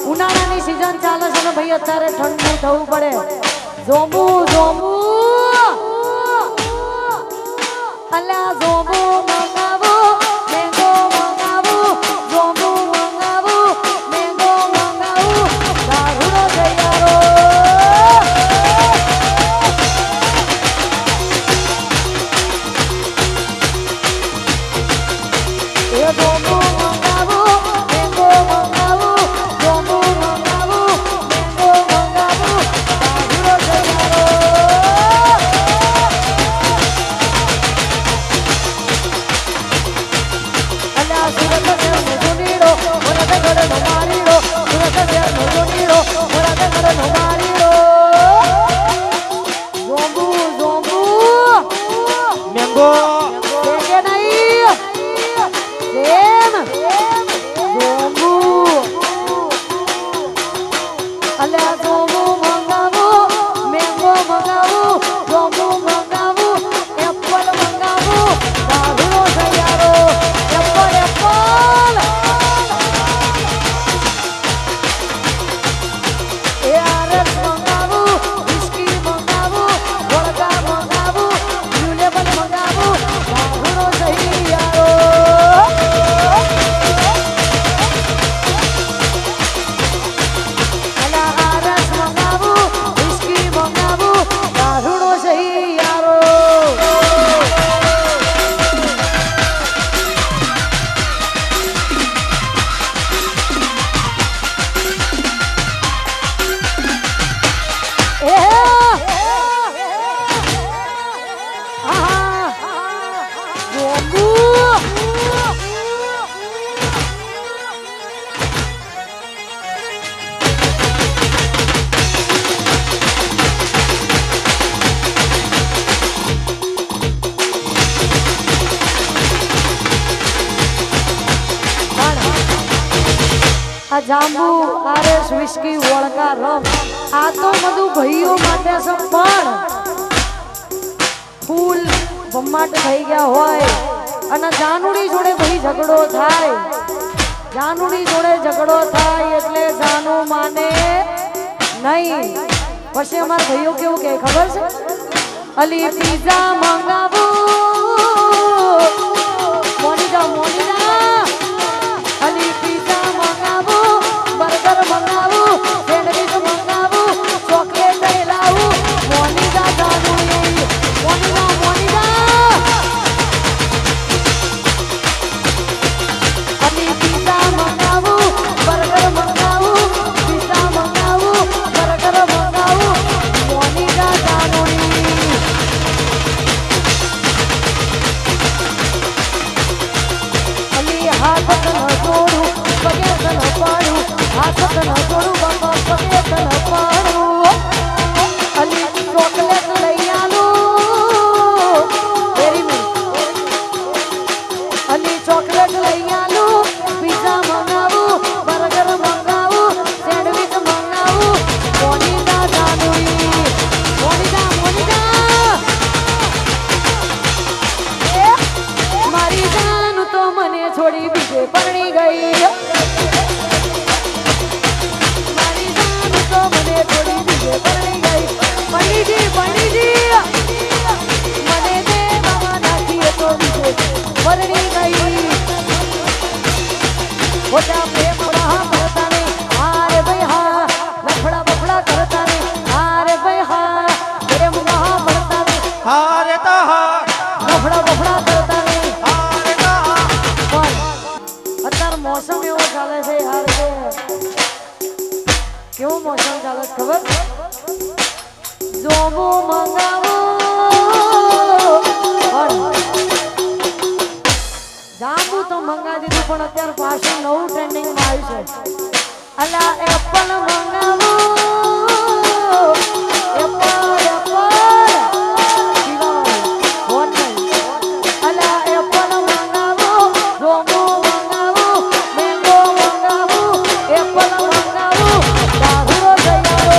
ઉનાળાની સીઝન ચાલે છે ને ભાઈ અત્યારે ઠંડુ થવું પડે. જોંબુ જોંબુ અલ્યા જોંબુ મંગાવો મેંગો મંગાવો જોંબુ મંગાવો મેંગો મંગાવો દારૂનો તૈયારો એ જોંબુ મંગાવો મેંગો મંગાવો જોંબુ મંગાવો મેંગો મંગાવો દારૂનો તૈયારો જાંબુ આરએસ વિસ્કી વળકા રમ આ તો બધું ભાઈઓ માટે છે પણ ફૂલ ભમ્માટ થઈ ગયા હોય અને જાનુડી જોડે ભાઈ ઝઘડો થાય જાનુડી જોડે ઝઘડો થાય એટલે જાનુ માને નહીં પછી અમાર ભાઈઓ કેવું કે ખબર છે અલી પીઝા મંગાવો મોનિકા અલી પીઝા મંગાવો બર્ગર મંગાવો સેન્ડવિચ મંગાવો ચોકલેટ લાવું મોનિકા જાનુડી મોનિકા અલી પીઝા મંગાવો બર્ગર મંગાવો પીઝા મંગાવો બર્ગર મંગાવો મોનિકા જાનુડી અલી હાથ ન જોડું પગે ન પાડું હાથ ન જોડું બાપા પગે ન પાડું અલી ચોકલેટ લઈ આલું વેરી મી અલી ચોકલેટ લઈ આલું પીઝા મંગાવું બર્ગર મંગાવું સેન્ડવિચ મંગાવું મોનિકા જાનુડી મોનિકા મારી જાન તો મને છોડી બીજે પરણી ગઈ મારી જાન તો મને છોડી બીજે પરણી ગઈ પણીજી મને દે બાબા નાખીએ તો બીજે પરણી ગઈ ખોટા પ્રેમ કરતા ને હારે ભાઈ હા લફડા બફડા કરતા ને હારે ભાઈ હા પ્રેમ પડતા ને હારે તા હા લફડા બફડા કરતા ને હારે તા હા પણ અત્યારે મોસમ એવો ચાલે છે યાર કે કેવો મોસમ ચાલે છે ખબર જોબુ મંગાવો જાંબુ તો મંગાવી દીધું પણ અત્યારે પાછું નવું ટ્રેન્ડિંગમાં આવ્યું છે અલા એપલ મંગાવો અલા એપલ મંગાવો જોબુ મંગાવો મેંગો મંગાવો એપલ મંગાવો દારૂનો તૈયારો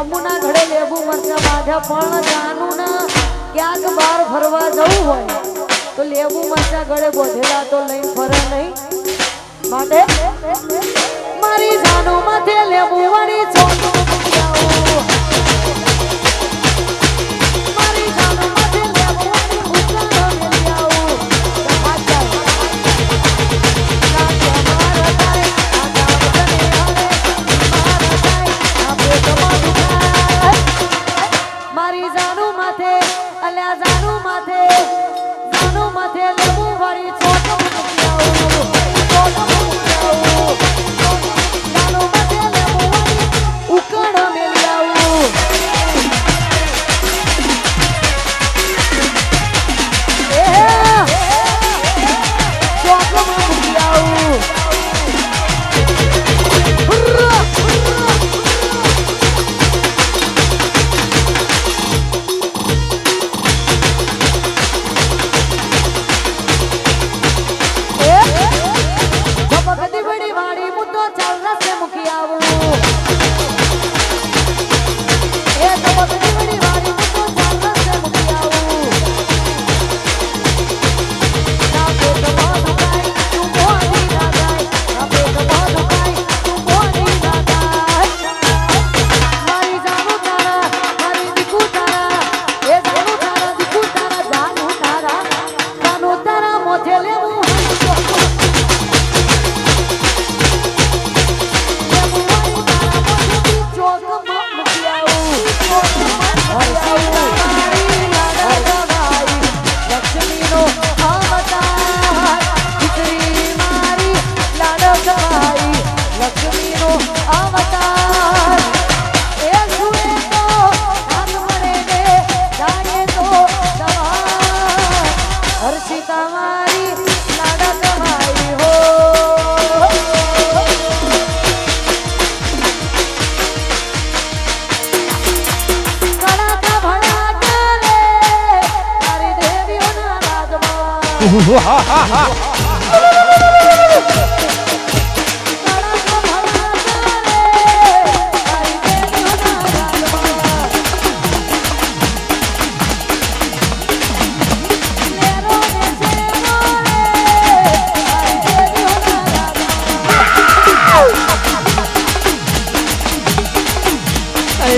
જાંબુના ઘડે લેબુ મરચા બાંધ્યા પણ જાનુના ક્યાંક બહાર ફરવા જવું હોય તો લેબુ મરચા ગળે બોધેલા તો લઈને ફરે નહીં માટે મારી જાનુ માથે લેબુ વાળી છોટું મૂક્યાવું. મારી જાનુ માથે લેબુ વાળી ઉતારો મેલ્યાવું. મારી જાનુ માથે અલ્યા જાનુ માથે લેબુ વાળી છોટું મૂક્યાવું. છોટું મૂક્યાવું. જાનુ માથે લેબુ વાળી ઉકાળો મેલ્યાવું. છોટું મૂક્યાવું. બધી બડી વાળી મુદ્દો ચાલ રસ્તે મૂકી આવું. એ તો બધી બડી વાળી મુદ્દો ચાલ રસ્તે મૂકી આવું. ના પેટ મોઢું કાય તું મોઢી ના જાય. ના પેટ મોઢું કાય તું મોઢી ના જાય. મારી જાનુ તારા મારી દીકુ તારા એ જાનુ તારા દીકુ તારા જાનુ તારા મોઢે લેવું.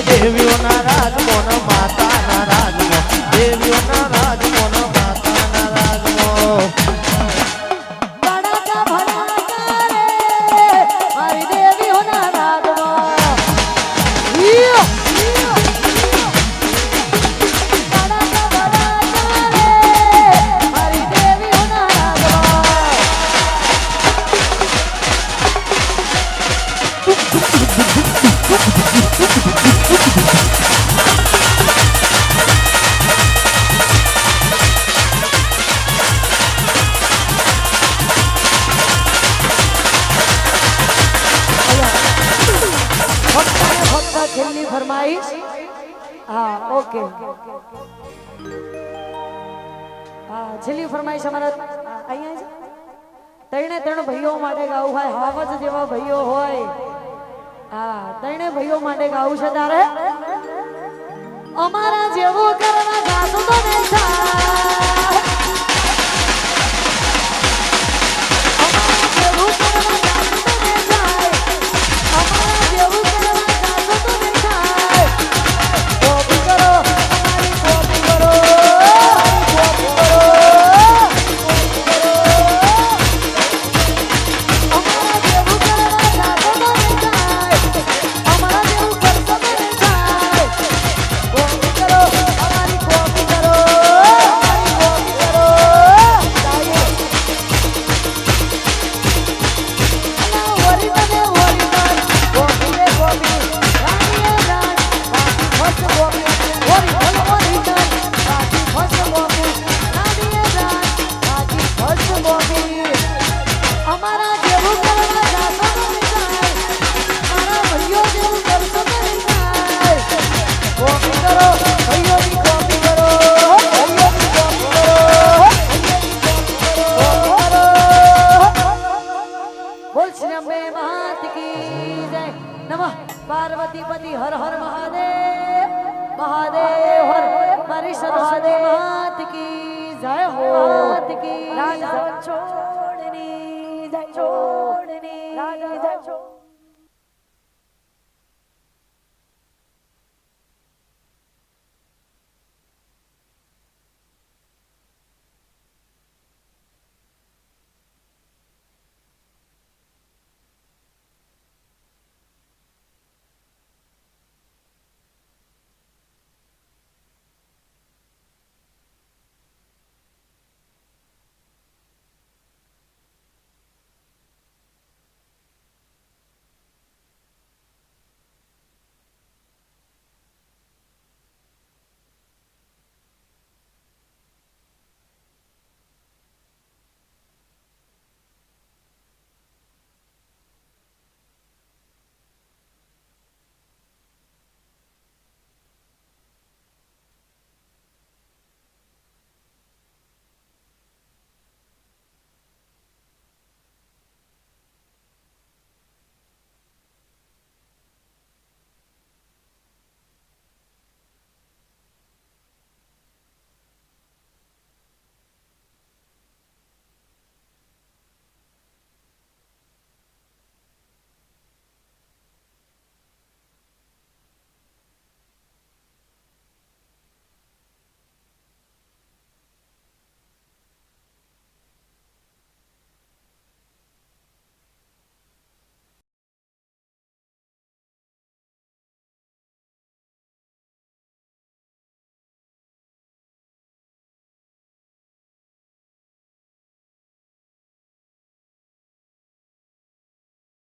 દેવીઓના રાજમોન માતાના રાજમો દેવીઓના રાજમોન માતાના રાજમો મારી દેવીઓના રાજમાં મારી દેવીઓના છેલ્લી ફરમાઈશ. હા ઓકે હા છેલ્લી ફરમાઈશ અમારા અહીંયા છે. ત્રણે ભાઈઓ માટે ગાવું હોય હાવજ જેવા ભાઈઓ હોય. હા ત્રણે ભાઈઓ માટે ગાવું છે તારે. અમારા જેવું કરવા જાતું તો નહીં થાય. અમારા જેવું કરવા જાતું તો નહીં થાય. અમારા જેવું કરવા જાતું તો નહીં થાય. કોપી કરો અમારી કોપી કરો. કોપી કરો. અમારા જેવું કરવા જાતું તો નહીં થાય. અમારા જેવું કરતો તો નહીં થાય. કોપી કરો અમારી મહાદેવ કી જય હો રાજા છો